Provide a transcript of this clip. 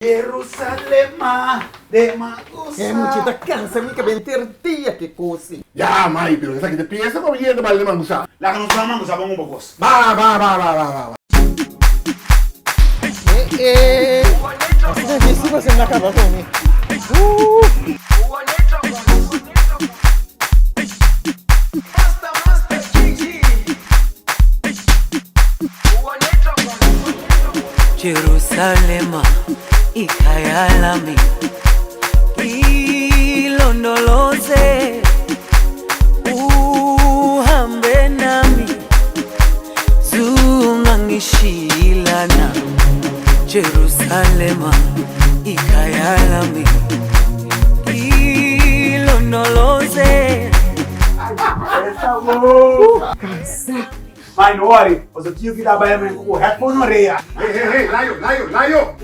Jerusalema de Magusa. Muchita cansa, mi que mentirtia que cosi. Ya, Mai, pero esa que te piensa no viene mal de Mangusa. La que nos da Magusa, vamos un poco. Va. Así sí vas en la cama con mí. Jerusalema ikayalami ilondoloze uhambe nami zungangishilana Jerusalema ikayalami ilondoloze. Mas não, olha, você tinha que dar banho com o headphone na orelha. Hey, Layo.